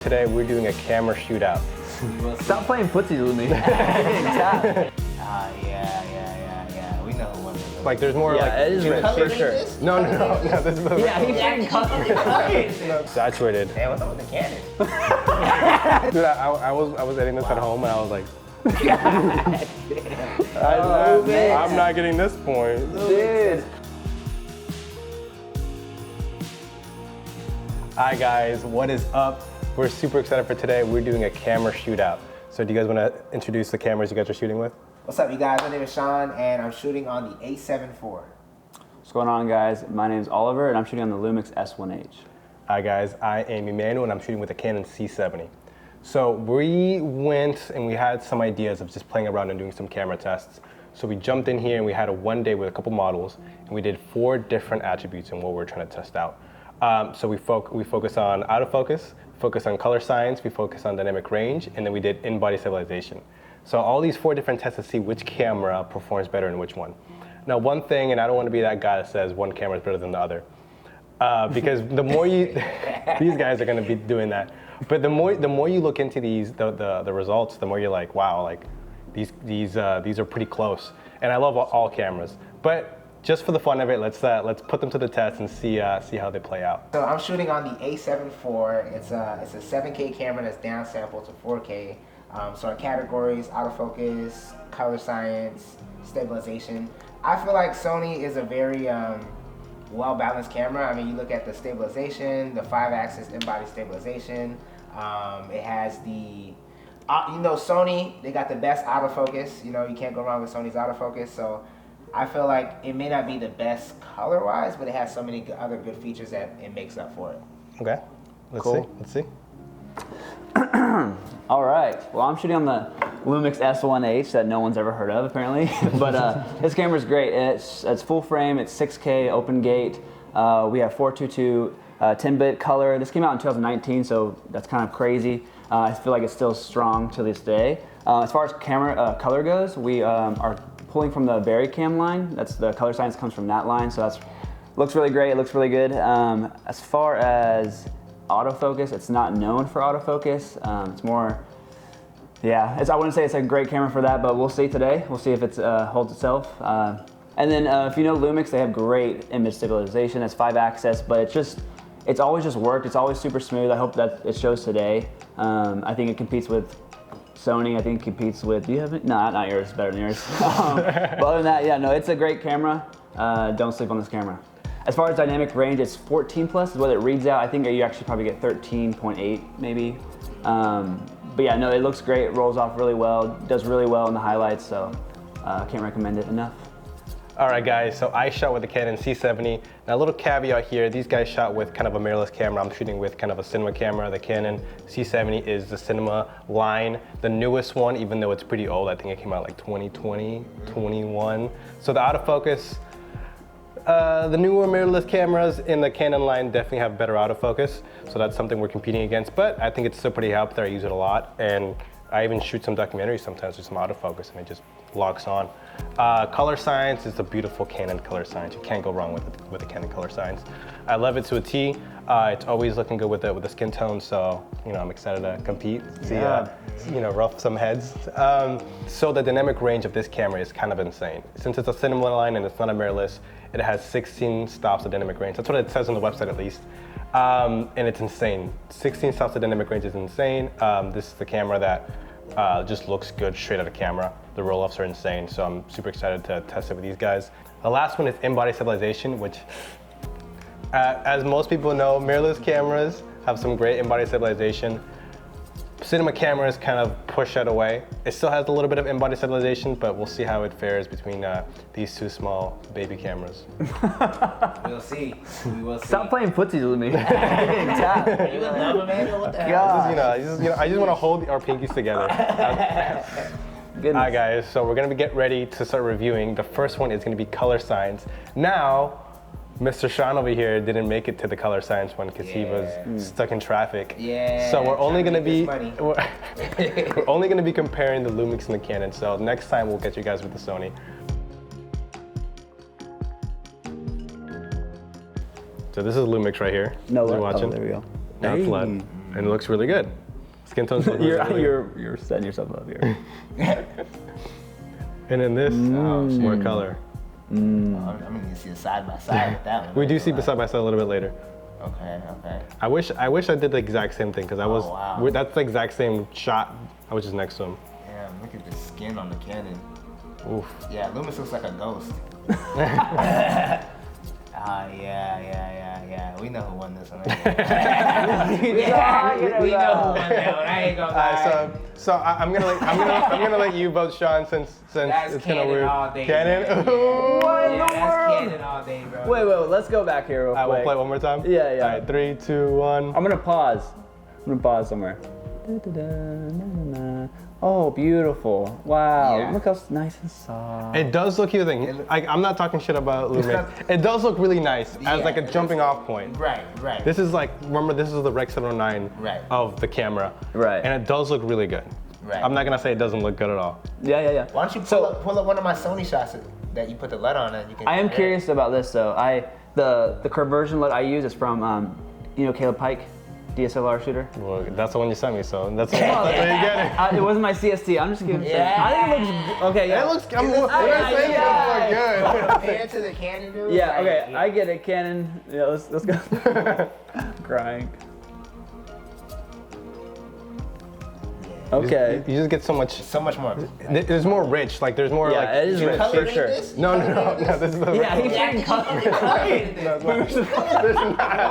Today we're doing a camera shootout. Stop playing footsie with me. Yeah. We know what it is. Like there's more Yeah, like it is red, for sure. No, this is the Yeah, he freaking cut saturated. Hey, what's up with the Canon? Dude, I was editing this at home and I was like, I'm not getting this point. Dude. Hi guys, what is up? We're super excited for today. We're doing a camera shootout. So do you guys want to introduce the cameras you guys are shooting with? What's up, you guys? My name is Sean, and I'm shooting on the A7 IV. What's going on, guys? My name is Oliver, and I'm shooting on the Lumix S1H. Hi guys, I am Emmanuel and I'm shooting with a Canon C70. So we went and we had some ideas of just playing around and doing some camera tests. So we jumped in here and we had a one day with a couple models and we did 4 different attributes in what we're trying to test out. So we focus on autofocus, focus on color science, we focus on dynamic range, and then we did in-body stabilization. So all these 4 different tests to see which camera performs better in which one. Now one thing, and I don't want to be that guy that says one camera is better than the other, because the more you, these guys are going to be doing that, but the more you look into these, the results, the more you're like, wow, like these are pretty close. And I love all cameras, but just for the fun of it, let's put them to the test and see how they play out. So I'm shooting on the A7 IV. It's a 7K camera that's downsampled to 4K. So our categories: autofocus, color science, stabilization. I feel like Sony is a very well-balanced camera. I mean, you look at the stabilization, the 5-axis in-body stabilization. It has the, Sony, they got the best autofocus. You know, you can't go wrong with Sony's autofocus. So I feel like it may not be the best color-wise, but it has so many other good features that it makes up for it. Okay, let's see. All right. Well, I'm shooting on the Lumix S1H that no one's ever heard of, apparently. But this camera's great. It's full frame. It's 6K open gate. We have 422 10-bit color. This came out in 2019, so that's kind of crazy. I feel like it's still strong to this day. As far as camera color goes, we are pulling from the VariCam line. That's the color science comes from that line, so looks really great. It looks really good. As far as autofocus, it's not known for autofocus. It's more, I wouldn't say it's a great camera for that, but we'll see today. We'll see if it holds itself. And then if you know Lumix, they have great image stabilization. It's 5-axis, but it's always just worked. It's always super smooth. I hope that it shows today. I think it competes with Sony. I think it competes with, do you have it? No, not yours, better than yours. But other than that, yeah, no, it's a great camera. Don't sleep on this camera. As far as dynamic range, it's 14 plus is what it reads out. I think you actually probably get 13.8 maybe. But yeah, no, it looks great. It rolls off really well, does really well in the highlights, so can't recommend it enough. All right, guys, so I shot with the Canon C70. Now, a little caveat here, these guys shot with kind of a mirrorless camera. I'm shooting with kind of a cinema camera. The Canon C70 is the cinema line, the newest one, even though it's pretty old. I think it came out like 2020, 21. So the autofocus, the newer mirrorless cameras in the Canon line definitely have better autofocus. So that's something we're competing against, but I think it's still pretty out there. I use it a lot, and I even shoot some documentaries sometimes with some autofocus, and it just locks on. Color science is a beautiful Canon color science. You can't go wrong with the Canon color science. I love it to a T. It's always looking good with the skin tone, so I'm excited to compete. See, rough some heads. So the dynamic range of this camera is kind of insane. Since it's a cinema line and it's not a mirrorless, it has 16 stops of dynamic range. That's what it says on the website at least. And it's insane. 16 stops of dynamic range is insane. This is the camera that just looks good straight out of camera. The roll-offs are insane, so I'm super excited to test it with these guys. The last one is in-body stabilization, which, as most people know, mirrorless cameras have some great in-body stabilization. Cinema cameras kind of push that away. It still has a little bit of in-body stabilization, but we'll see how it fares between these 2 small baby cameras. We'll see. We will see. Stop playing footsie with me. You in love, Emmanuel? What the hell? I just want to hold our pinkies together. Goodness. All right, guys, so we're gonna get ready to start reviewing. The first one is gonna be color science. Now, Mr. Sean over here didn't make it to the color science one because he was stuck in traffic. Yeah. So we're only gonna be comparing the Lumix and the Canon. So next time we'll get you guys with the Sony. So this is Lumix right here. No, you're watching. there we go. Now flood. And it looks really good. Skin tones look really good. You're setting yourself up here. And then this, more color. I'm gonna see a side by side with that one. We do see the side by side a little bit later. Okay. I wish I did the exact same thing because I was. wow. That's the exact same shot. I was just next to him. Damn, look at the skin on the Canon. Oof. Yeah, Lumix looks like a ghost. Yeah. We know who won this one. We know who won that one. I ain't gonna lie. So I'm gonna let you vote, Sean, since That's it's kind of Canon weird. all day. Canon. Yeah, that's Canon all day, bro. Wait, let's go back here real quick. We'll play it one more time. Yeah. All right, 3, 2, 1. I'm gonna pause. Somewhere. Oh, beautiful. Wow, Yeah. look how nice and soft. It does look. Here's the thing. I'm not talking shit about Lumix. It does look really nice as like a jumping off point. Right. This is like, remember, this is the Rec 709 Right. of the camera. Right. And it does look really good. Right. I'm not gonna say it doesn't look good at all. Yeah. Why don't you pull up one of my Sony shots that you put the LUT on and you can. I am curious about this though. The conversion LUT I use is from Caleb Pike, DSLR shooter. Well, that's the one you sent me, so that's where you get it. It wasn't my CST. I'm just kidding. Yeah. I think it looks okay. Yeah. It looks. We're not saying it doesn't look good. Compared to the Canon, dude. Yeah. like, Okay. I get it. Canon. Yeah. Let's go. Crying. Okay. You just get so much. So much more. There's more rich. Like there's more Yeah, like. it is rich for Coloring sure. this? No. This is the. Yeah, he's Yeah, freaking coloring.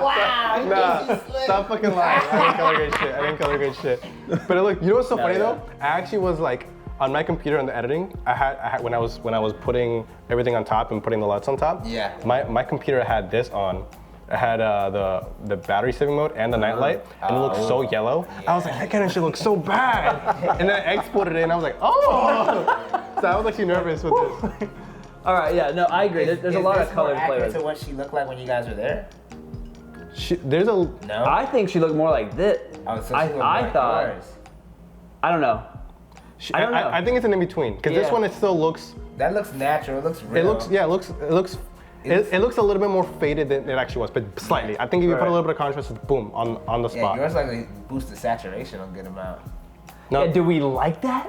Wow. Nah, stop fucking lying. I didn't color grade shit. But look, you know what's so funny though? I actually was like, on my computer in the editing, I had when I was putting everything on top and putting the LUTs on top. Yeah. My computer had this on. It had the battery saving mode and the night light, and it looked so yellow. I was like, that kind of shit looks so bad. And then I exported it, and I was like, oh. So I was actually nervous with this. All right. Yeah. No, I agree. There's a lot of color to play accurate with. to what she looked like when you guys were there? There's a. No. I think she looked more like this. Oh, so I she looked more like thought. yours. I don't know. I don't know. I think it's an in between because this Yeah. one it still looks. That looks natural. It looks real. It looks a little bit more faded than it actually was, but slightly. I think if you put a Right. little bit of contrast, it's boom on the Yeah, spot. yours like boost the saturation a good amount. No, Yeah, do we like that?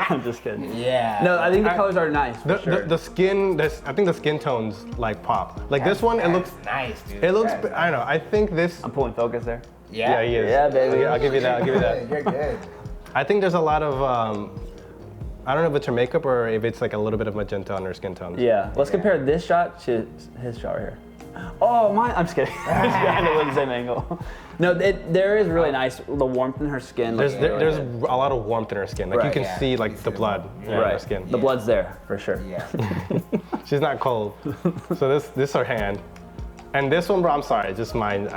I'm just kidding. Yeah. No, I think the colors are nice. For the sure. skin. I think the skin tones like pop. Like this one, it looks. nice, dude. It looks. That's I don't know. I think this. I'm pulling focus there. Yeah, he is. Yeah, baby. I'll give you that. You're good. I think there's a lot of. I don't know if it's her makeup or if it's like a little bit of magenta on her skin tones. Yeah. Let's compare this shot to his shot right here. Oh, mine. I'm just kidding. Just kind of the same angle. No, there is really nice. The warmth in her skin. There's a lot of warmth in her skin. Like you Right. can Yeah, see you like see the the blood warmth. in her Right. skin. The blood's there for sure. Yeah. She's not cold. So this is her hand. And this one, bro, I'm sorry, it's just mine.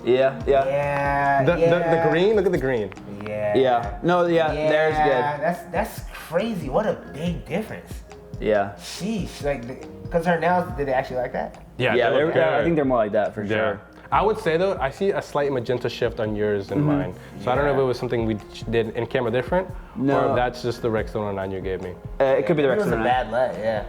Yeah. Yeah. The green, look at the green. Yeah. Yeah. No. Yeah. There's good. That's crazy. What a big difference. Yeah. Sheesh. Like, because her nails, did they actually like that? Yeah, Yeah. they look I good. think they're more like that for Yeah. sure. I would say though, I see a slight magenta shift on yours and mine. So I don't know if it was something we did in camera different, No. or if that's just the Rex 109 you gave me. It could be the It Rex was a 709. bad let, yeah.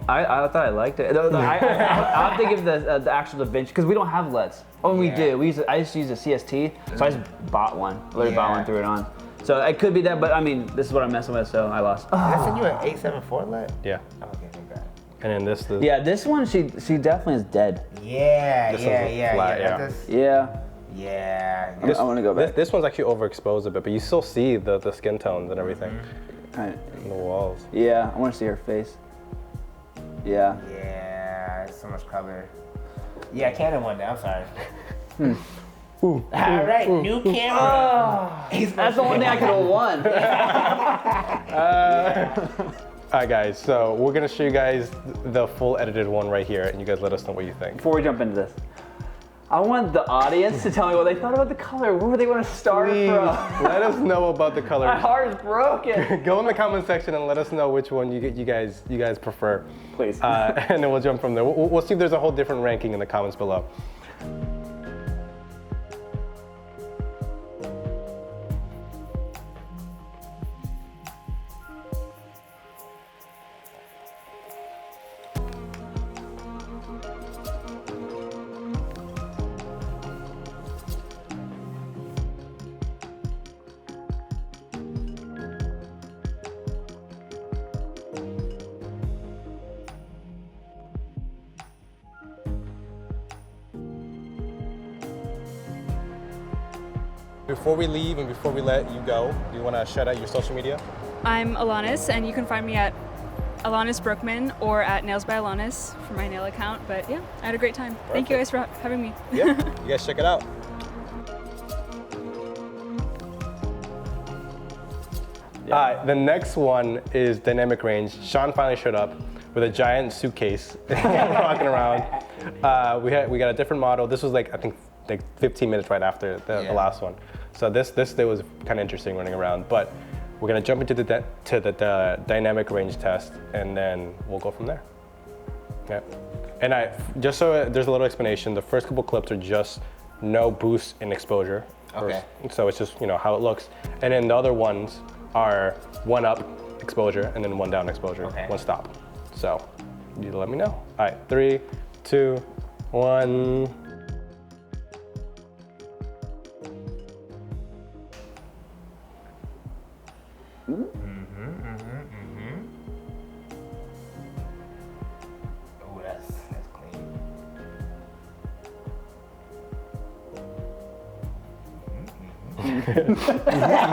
I thought I liked it. I have to give the actual DaVinci because we don't have LEDs. Oh, we Yeah. do. I used to use a CST, so I just bought one. Literally bought Yeah. one, threw it on. So it could be that, but I mean, this is what I'm messing with, so I lost. Did I send you an 874 let? Yeah. Oh, okay, thank God. And then this, Yeah, this one she definitely is dead. Yeah, This yeah, one's yeah, flat, yeah. yeah. That's- Yeah. yeah. I want to go back. This one's actually overexposed a bit, but you still see the skin tones and everything Kinda- in the walls. Yeah, I want to see her face. Yeah. Yeah, so much color. Yeah, Canon won that. I'm sorry. Ooh. All right, new camera. That's the one thing I could have won. All right, guys. So we're gonna show you guys the full edited one right here, and you guys let us know what you think. Before we jump into this, I want the audience to tell me what they thought about the color. Where they want to start Please from. let us know about the My color. heart is broken. Go in the comment section and let us know which one you guys prefer. Please. And then we'll jump from there. We'll see if there's a whole different ranking in the comments below. Before we leave and before we let you go, do you want to shout out your social media? I'm Alanis, and you can find me at Alanis Brookman or at Nails by Alanis for my nail account. But yeah, I had a great time. Thank you guys for having me. Yeah, you guys check it out. The next one is dynamic range. Sean finally showed up with a giant suitcase walking around. We got a different model. This was like, I think, like 15 minutes right after the last one. So this day was kind of interesting running around. But we're gonna jump into the dynamic range test, and then we'll go from there. Yeah. And just so there's a little explanation, the first couple clips are just no boost in exposure. Okay. So it's just how it looks, and then the other ones are one up exposure and then one down exposure, one stop. So you let me know. All right, 3, 2, 1. Oh, that's clean.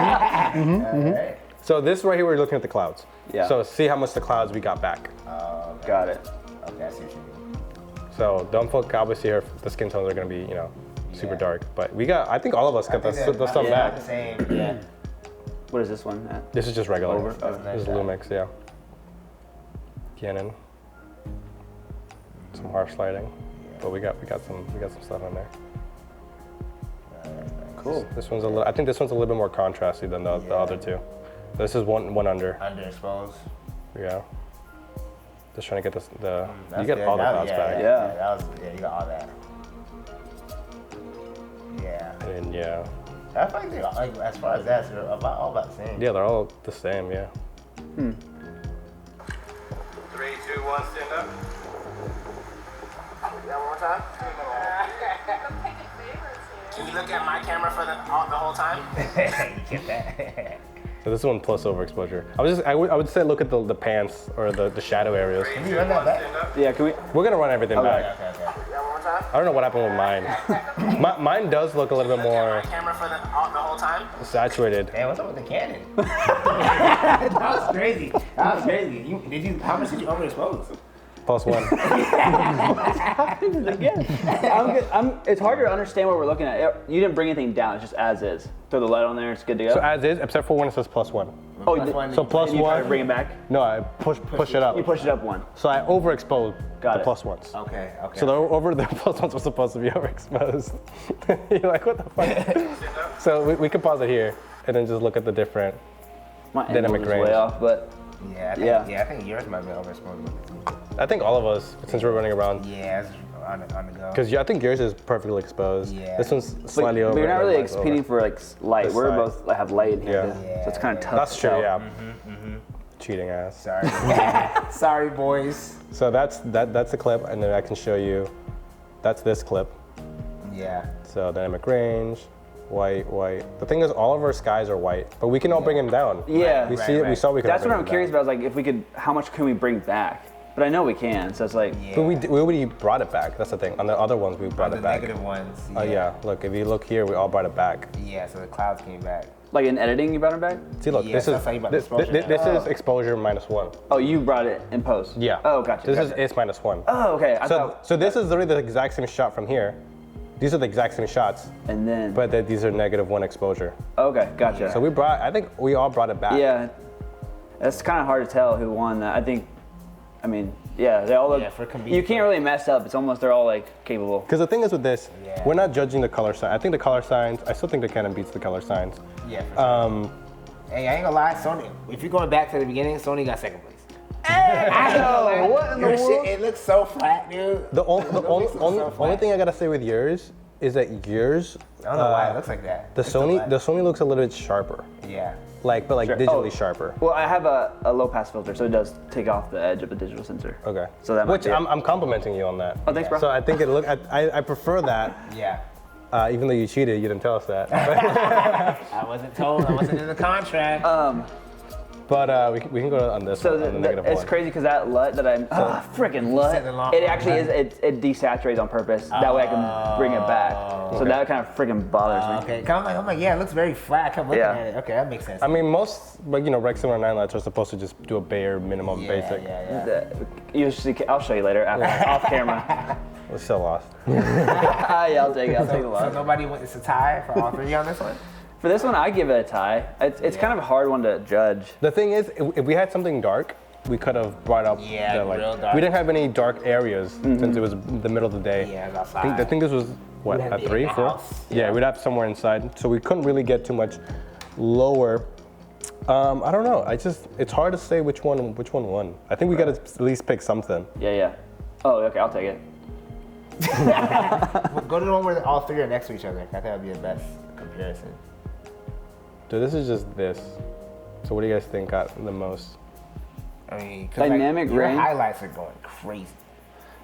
Alright. So this right here, we're looking at the clouds. Yeah. So see how much the clouds we got back. Okay. Got it. Okay, I see what you mean. So don't focus, obviously here, the skin tones are gonna be, super dark. But we got, I think all of us got the stuff About back. the same. Yeah. What is this one at? This is just regular. Over? This is Lumix, yeah. Canon. Some harsh lighting. But we got some stuff on there. Cool. This one's I think this one's a little bit more contrasty than the other two. This is one under. Underexposed. Yeah. Just trying to get you That's get good. all the clouds back. Yeah. You got all that. Yeah. And yeah. I find they like as far as that, they're all about the same. Yeah, they're all the same, yeah. Hmm. 3, 2, 1, stand up. That one more time? Can you look at my camera for the whole time? You get that. So this is one plus overexposure. I would say look at the pants or the shadow areas. Can you run that back? Yeah, can we? We're gonna run everything back. Okay. That one more time? I don't know what happened with mine. Mine does look a little bit more Camera for the whole time? saturated. Hey, what's up with the Canon? That was crazy. How much did you overexpose? +1. Again, it's hard to understand what we're looking at. You didn't bring anything down; it's just as is. Throw the light on there; it's good to go. So as is, except for when it says +1. Oh, So plus you try to one. bring it back. No, I push it up. You push it up one. So I overexposed Got the it. +1s. Okay. So the +1s were supposed to be overexposed. You're like, what the fuck? So we can pause it here and then just look at the different. My Dynamic angle is range. way off, but Yeah, I think yours might be overexposed with it too. I think all of us, since we're running around, Yeah, it's on the go. because I think yours is perfectly exposed. Yeah. This one's slightly over. But you're not and really mine's over. competing for like light. This We're side. both have light in here, Yeah. so it's kind of tough. That's to true. tell. Yeah. Cheating ass. Sorry. Sorry, boys. So that's the clip, and then I can show you. That's this clip. Yeah. So dynamic range, white. The thing is, all of our skies are white, but we can all bring them down. Yeah. We Right, see it. right. We saw we could. That's all what bring I'm them curious down. about. Is like if we could, how much can we bring back? But I know we can. So it's like, But we already brought it back. That's the thing. On the other ones, we brought The it back. negative ones. Oh yeah. Look, if you look here, we all brought it back. Yeah, so the clouds came back. like in editing, you brought it back. See, look, Yeah, this so is that's how you brought this, exposure this down. is exposure -1. Oh, you brought it in post. Yeah. Oh, gotcha. This gotcha. is -1. Oh, okay. I So thought, so this is literally the exact same shot from here. These are the exact same shots, and then. but these are -1 exposure. Okay, gotcha. So I think we all brought it back. Yeah, it's kind of hard to tell who won that. I mean, yeah, they all look. Yeah, for convenience. You can't really mess up. It's almost they're all like capable. Because the thing is with this, Yeah. we're not judging the color sign. I think the color signs, I still think the Canon beats the color signs. Yeah. For sure. Hey, I ain't gonna lie, Sony. If you're going back to the beginning, Sony got second place. I know. What in the Your world? shit, it looks so flat, dude. The only looks so flat. thing I gotta say with yours is that yours, I don't know why it looks like that. the It's so flat. Sony looks a little bit sharper. Yeah. But Sure. digitally Oh. sharper. Well, I have a low pass filter, so it does take off the edge of the digital sensor. Okay. So that might Which be it. I'm complimenting you on that. Oh, thanks, bro. So I think I prefer that. Yeah. Even though you cheated, you didn't tell us that. I wasn't told. I wasn't in the contract. But we can go on this So one, on the negative it's one. crazy because that LUT that I'm, freaking LUT, it actually is, it desaturates on purpose. That way I can bring it back. So that kind of freaking bothers me. Okay, I'm like, yeah, it looks very flat. Come looking Yeah. at it. Okay, that makes sense. I mean, most, but you know, Rec 709 LUTs are supposed to just do a bare minimum basic. You see, I'll show you later, off camera. We're still lost. Yeah, I'll take it. I'll take a So lot. nobody went. It's a tie for all three on this one. For this one, I give it a tie. It's kind of a hard one to judge. The thing is, if we had something dark, we could have brought up Yeah, the, like, real dark. we didn't have any dark areas since it was the middle of the day. Yeah, it was I outside. think this was what, We'd have a to be 3, in the 4? house. Yeah, we'd have somewhere inside, so we couldn't really get too much lower. I don't know. It's hard to say which one won. I think we got to at least pick something. Yeah. Oh, okay, I'll take it. Go to the one where all three are next to each other. I think that would be the best comparison. So this is just this. So what do you guys think got the most? I mean, 'cause, Dynamic your range. highlights are going crazy.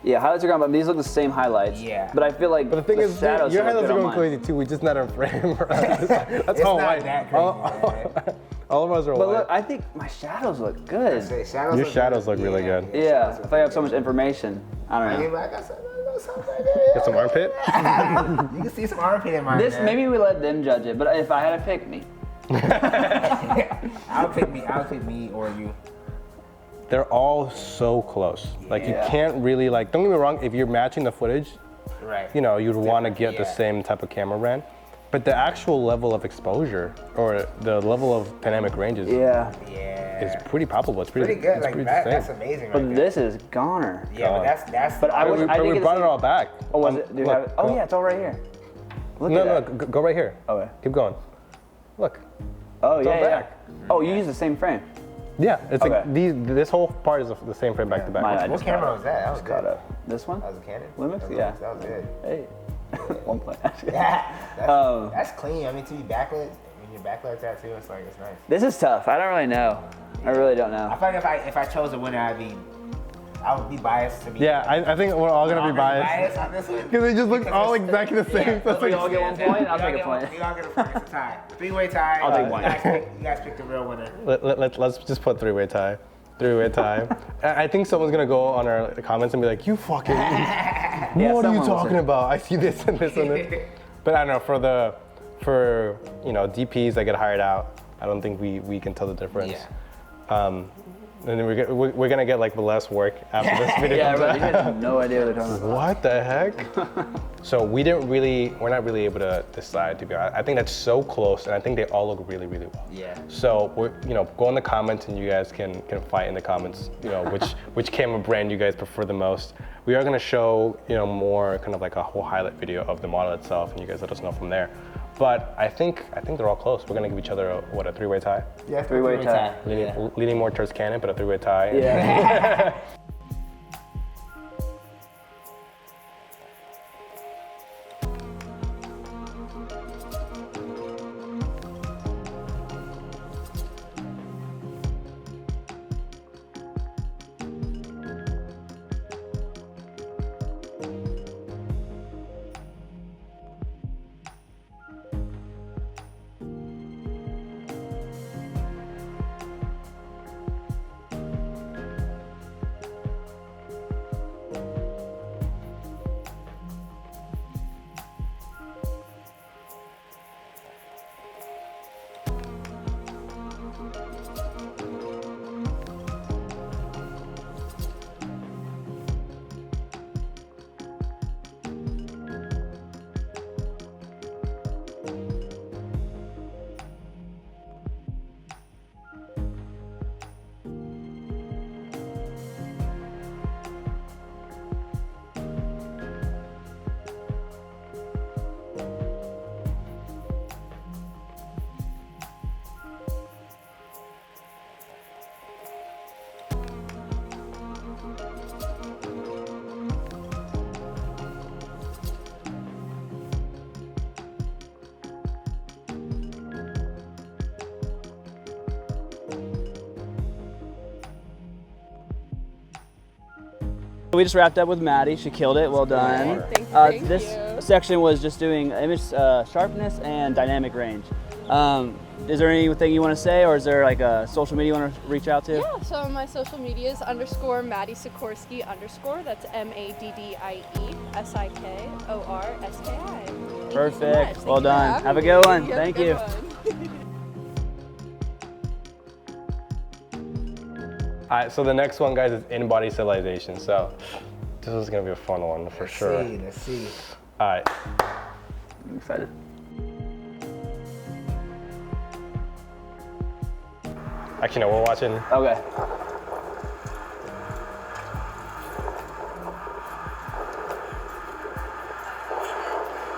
Yeah, highlights are gone, but these look the same highlights. Yeah. But I feel like But the thing is, shadows your look highlights good are on going mine. crazy too. We just not in frame. That's It's all not white. that crazy. All of us are But white. look, I think my shadows look good. Your shadows look really good. Yeah, I feel like I have so much information. I I don't mean, know. I got something right there. Get some armpit. You can see some armpit in mine. This man. maybe we let them judge it, but if I had to pick me, I'll pick me or you. They're all so close. Like you Yeah. can't really like. Don't get me wrong. If you're matching the footage, Right. you know you'd want to get the yeah. same type of camera brand. But the actual level of exposure or the level of dynamic ranges yeah. is pretty palpable. It's pretty, Pretty good. It's Like pretty that, the that's same. amazing. But Right there. this is goner. Yeah, but that's. But I But wish we, I but didn't we get to brought see- it all back. Oh, was it? Do you look, have it? Oh go- yeah, it's all right here. Look No, at no, that. go right here. Okay. Keep going. Look. Oh all yeah, yeah. back. Oh, you use the same frame. Yeah, it's Okay. like this whole part is the same frame back to back. My- I What just camera caught was that? That was Caught good. up. This one? That was a Canon. Lumix? That was Yeah. That was good. Hey. 1 point. That's clean. I mean, to be backlit, when you're backlit like that too, it's like it's nice. This is tough. I don't really know. I really don't know. I feel like if I chose a winner, I would be biased to be. Yeah, I think we're all gonna be biased. on this one. Because they just look all exactly the same. That's We like, all get 1 point. I'll take a point. We all get a point. It's a tie. Three-way tie. I'll take one. You guys pick the real winner. let's just put three-way tie. Three-way tie. I think someone's gonna go on our comments and be like, "You fucking, what are you someone will talking say. about? I see this and this and this." But I don't know for DPs that get hired out, I don't think we can tell the difference. Yeah. And then we're gonna get like less work after this video. Yeah, comes but out. you have no idea what they're talking about. What the heck? So we're not really able to decide, to be honest. I think that's so close, and I think they all look really, really well. Yeah. So go in the comments, and you guys can fight in the comments. Which camera brand you guys prefer the most. We are gonna show more kind of like a whole highlight video of the model itself, and you guys let us know from there. But I think they're all close. We're gonna give each other a three-way tie. Yeah, Three-way tie. Leaning more towards Canon, but a three-way tie. Yeah. We just wrapped up with Maddie. She killed it. Well done. Thank you. This section was just doing image sharpness and dynamic range. Is there anything you want to say, or is there like a social media you want to reach out to? Yeah, so my social media is _Maddie Sikorsky _. That's MADDIE_SIKORSKI. Perfect. Well done. Have a good one. Thank you. All right, so the next one, guys, is in-body stabilization. So this is gonna be a fun one for sure. Let's see. All right. I'm excited. Actually, no, we're watching. Okay.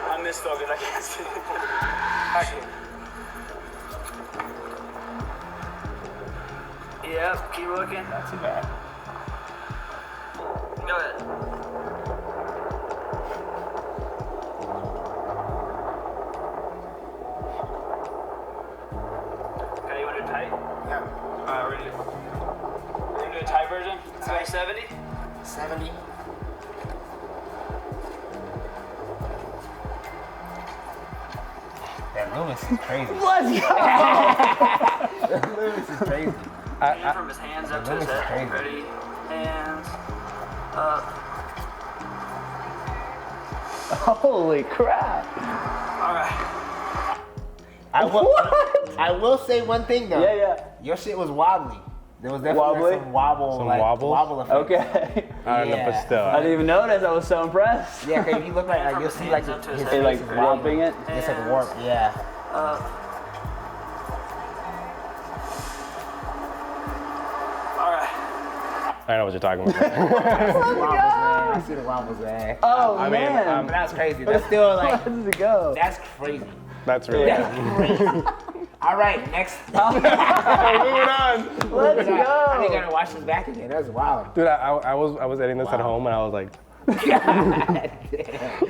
I missed all good. I can't see. Yep, keep looking. Not too bad. Go ahead. Okay, you want to do tight? Yeah. Alright, ready? We're gonna do a tight version. It's like 70. 70. That Lumix is crazy. Let's go! Lumix is crazy. And from his hands up to his Lumix is head. crazy. Ready? Hands up. Holy crap! Alright. I will say one thing though. Yeah. Your shit was wobbly. There was definitely Wobbly? some wobble, Some like, wobbles? wobble effect. Okay. I don't know, but Yeah. still. I didn't even notice. I was so impressed. Yeah, cause if you look like you'll see like Hands up to his his face It like is warping it. It's like warp. Yeah. Alright. I know what you're talking about. I see the wobbles, man. Oh I mean, man. But that's crazy. That's still like How does it go? that's crazy. That's really good. All right, next. Moving on. Let's I go. gotta watch this back again. That's wild. Dude, I was editing this at home and I was like, God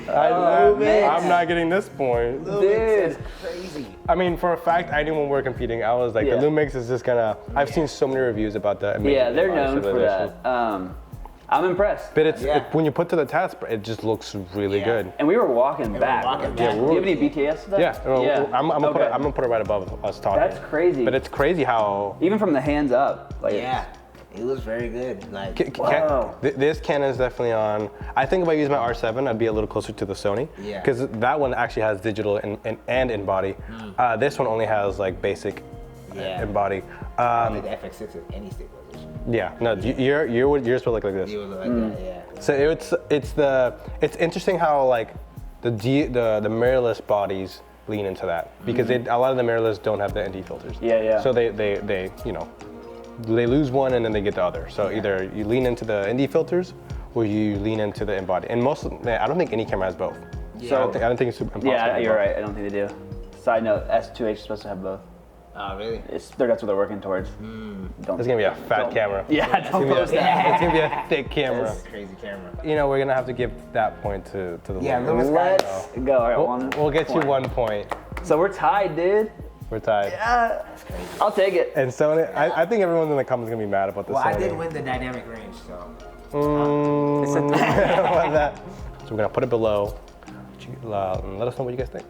Oh, man. I'm not getting this point. Lumix is Dude. crazy. I mean, for a fact, I knew when we were competing, I was like, Yeah. the Lumix is just gonna. I've seen so many reviews about that. Yeah, they're known for that. I'm impressed. But it's Yeah. when you put to the test, it just looks really Yeah. good. And we were walking back. walking Do back. you have any BTS of that? Yeah, I'm gonna Okay. put it right above us talking. That's crazy. But it's crazy how Even from the hands up. Like, Yeah, it was very good. Like, Wow. this Canon is definitely on. I think if I use my R7, I'd be a little closer to the Sony. Yeah. Because that one actually has digital and in body. This one only has like basic Yeah. in body. probably the FX6 with any stabilization. Yeah, no, yours will look like this. You would look like that, yeah. So it's interesting how like the mirrorless bodies lean into that because a lot of the mirrorless don't have the ND filters. Yeah. So they they lose one and then they get the other. So either you lean into the ND filters or you lean into the in body. And I don't think any camera has both. So I don't think it's impossible. Yeah, you're right. I don't think they do. Side note, S2H is supposed to have both. Oh, really? That's what they're working towards. Don't. It's gonna be a fat camera. Yeah, don't post that. It's gonna be a thick camera. That's a crazy camera. You know, we're gonna have to give that point to the Yeah, Lumix. Lumix got Let's go. All right, We'll get you point. 1 point. So we're tied, dude. We're tied. That's crazy. I'll take it. And Sony, I think everyone's in the comments gonna be mad about this. Well, Sony. I did win the dynamic range, so. About that. So we're gonna put it below. And let us know what you guys think.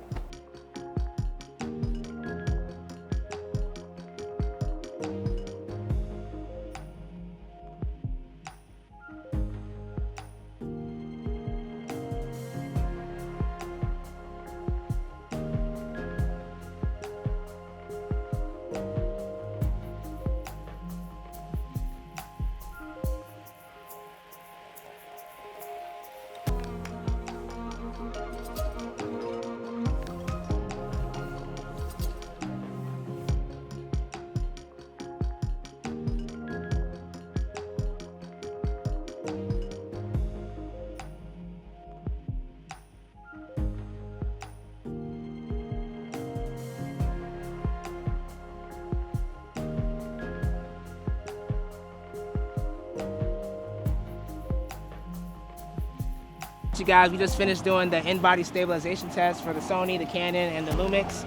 You guys, we just finished doing the in-body stabilization test for the Sony, the Canon, and the Lumix.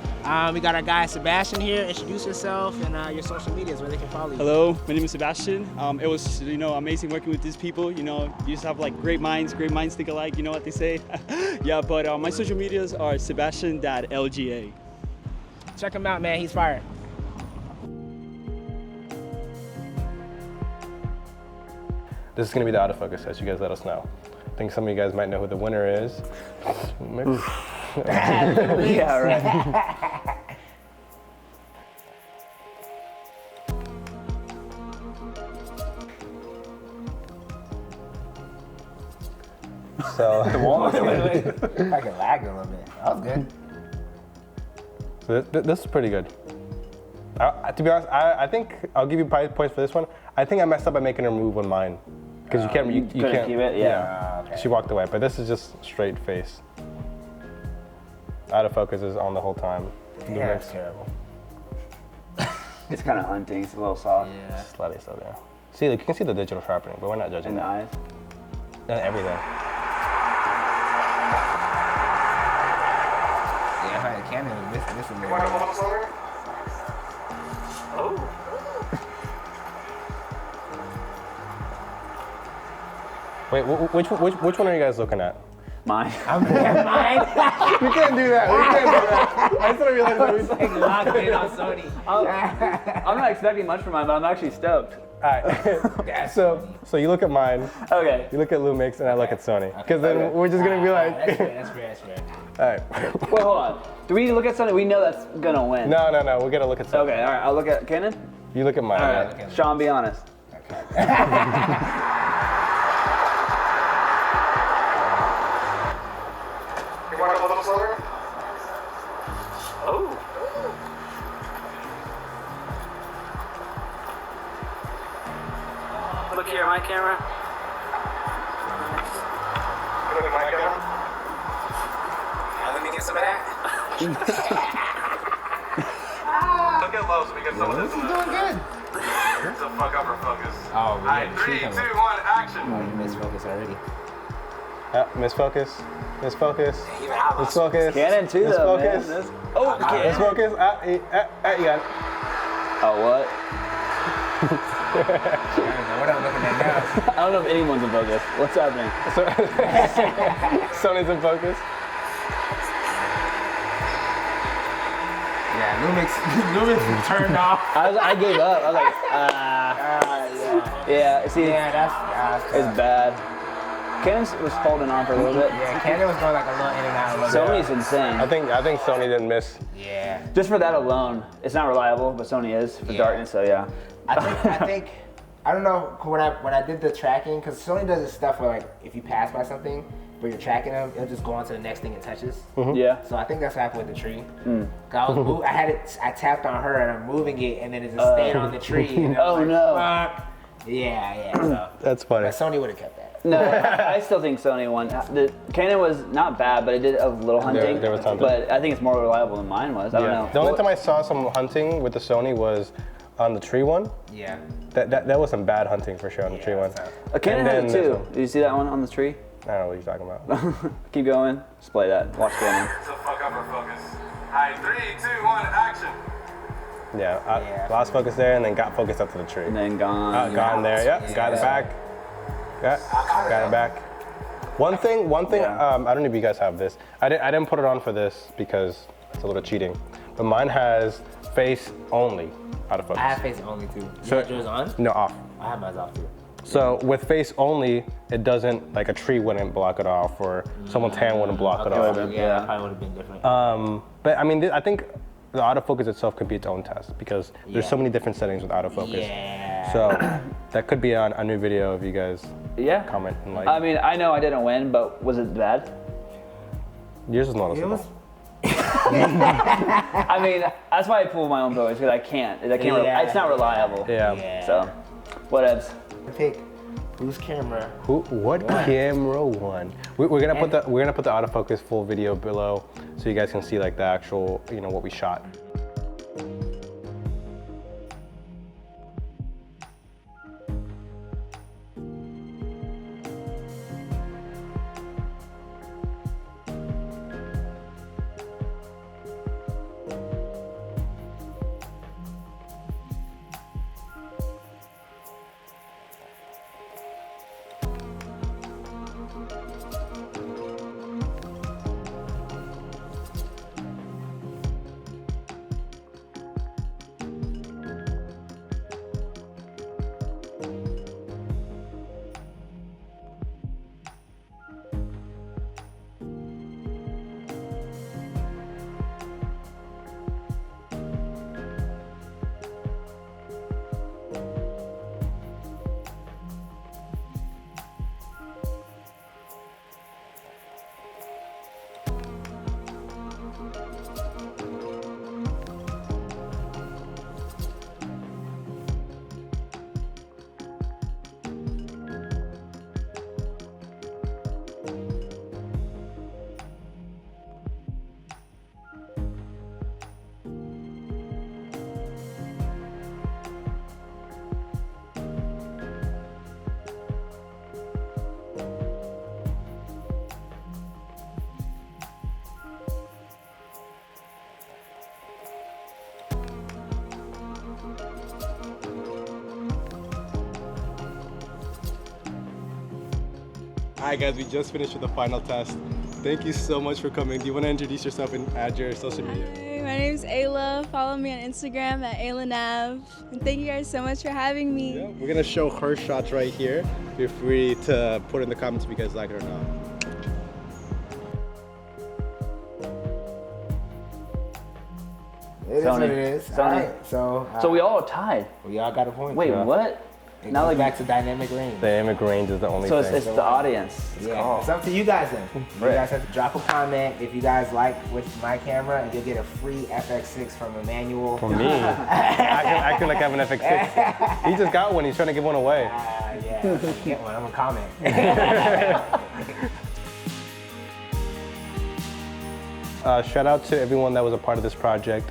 We got our guy Sebastian here. Introduce yourself and your social medias where they can follow you. Hello, my name is Sebastian. It was amazing working with these people. You just have like great minds think alike. You know what they say? Yeah, but my social medias are Sebastian.lga. Check him out, man. He's fire. This is gonna be the autofocus test. You guys let us know. I think some of you guys might know who the winner is. Yeah, right. So, I can lag a little bit. That was good. so this is pretty good. To be honest, I think I'll give you points for this one. I think I messed up by making her move on mine. Because you can't, you couldn't can't. keep it? Yeah. Okay. She walked away, but this is just straight face. Autofocus is on the whole time. Yeah, that's terrible. It's kind of hunting. It's a little soft. Yeah. Slightly so there. See, like, you can see the digital sharpening, but we're not judging In the that. eyes. And everything. Yeah, I had Canon. This is a little. Wait, which one are you guys looking at? Mine. I'm mine. We can't do that. We can't do that. I just realized that we Locked in on Sony. I'm not expecting much from mine, but I'm actually stoked. Alright. So you look at mine, Okay. you look at Lumix, and I look at Sony. Because then we're just gonna be like. That's fair. Alright. Well, hold on. Do we look at something? We know that's gonna win. No, we're gonna look at Sony. Okay, all right. I'll look at Canon. You look at mine. All right? right. Sean, be honest. You want a little slower? Oh. Look here, my camera. Look at my camera. Now let me get some of that. Look at low so we get some of this. This is doing good. It's a fuck up or focus. Oh, we Alright, got the 3, tree 2, coming. 1, action. Oh, you missed focus already. Misfocus. Misfocus. Even I lost. Misfocus. Canon too, though, man. Misfocus. Oh, Canon. Misfocus. You got it. Oh, what? What I'm looking at now. I don't know if anyone's in focus. What's happening? Sony's in focus. Yeah, Lumix turned off. I gave up. I was like, yeah. See, Yeah, that's it's bad. Canon was holding on for a little bit. Yeah, Canon was going like a little in and out. A little Sony's insane. I think Sony didn't miss. Yeah. Just for that alone, it's not reliable, but Sony is for Yeah. darkness. So yeah. I think I don't know when I did the tracking, because Sony does this stuff where like if you pass by something but you're tracking them, it'll just go on to the next thing it touches. Yeah. So I think that's what happened with the tree. 'Cause I was I tapped on her and I'm moving it and then it just stayed on the tree. And I was Oh, like, no. Fuck. Yeah. So That's funny. but Sony would have kept that. No, I still think Sony won. The Canon was not bad, but it did a little hunting. there was hunting. But I think it's more reliable than mine was. I don't know. The only time I saw some hunting with the Sony was on the tree one. Yeah. That was some bad hunting for sure on the tree one. A Canon And had it then this too. one. Did you see that one on the tree? I don't know what you're talking about. Keep going. Just play that. Watch Canon. It's a fuck up or focus. Alright, 3, 2, 1, action. Yeah, I lost focus there and then got focused up to the tree. And then gone. Got in there, yep, got it back. Got it back. One thing, Yeah. I don't know if you guys have this. I didn't put it on for this because it's a little cheating. But mine has face only autofocus. I have face only too. So- You have yours on? No, off. I have mine off too. So with face only, it doesn't, like a tree wouldn't block it off or someone's hand wouldn't block it off. Yeah, that probably would have been different. But I mean, I think the autofocus itself could be its own test because there's so many different settings with autofocus. Yeah. So that could be on a new video if you guys Yeah. comment and like. I mean, I know I didn't win, but was it bad? Yours is noticeable. was- I mean, that's why I pull my own focus because I can't. Yeah. It's not reliable. Yeah. So, whatevs. Pick whose camera. What camera won? We're gonna put the autofocus full video below so you guys can see like the actual, what we shot. All right, guys, we just finished with the final test. Thank you so much for coming. Do you want to introduce yourself and add your social media? Hi, my name's Ayla. Follow me on Instagram at AylaNav. And thank you guys so much for having me. Yeah, we're gonna show her shots right here. Feel free to put in the comments if you guys like it or not. It is what it is. All right, So we all tied. we all got a point. Wait, Yeah. what? It Now, goes like- back to dynamic range. Dynamic range is the only So thing. it's the audience. It's Yeah, called. it's up to you guys then. Right. You guys have to drop a comment if you guys like with my camera, and you'll get a free FX6 from Emmanuel. For me, acting like I have an FX6. He just got one. He's trying to give one away. Yeah, if I get one. I'm gonna comment. Shout out to everyone that was a part of this project.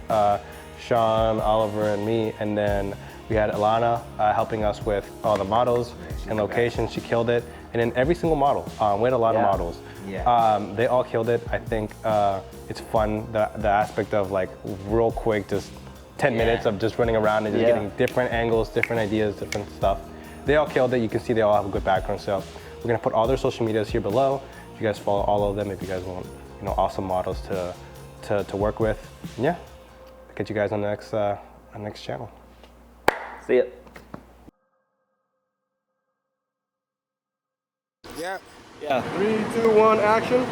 Sean, Oliver, and me. And then we had Alana helping us with all the models and locations. She killed it. And then every single model. We had a lot of models. Yeah. They all killed it. I think it's fun, the aspect of like real quick, just 10 minutes of just running around and just getting different angles, different ideas, different stuff. They all killed it. You can see they all have a good background. So we're gonna put all their social medias here below. You guys follow all of them if you guys want, awesome models to work with. And yeah, I'll catch you guys on the next channel. See ya. Yeah. Yeah. 3, 2, 1, action.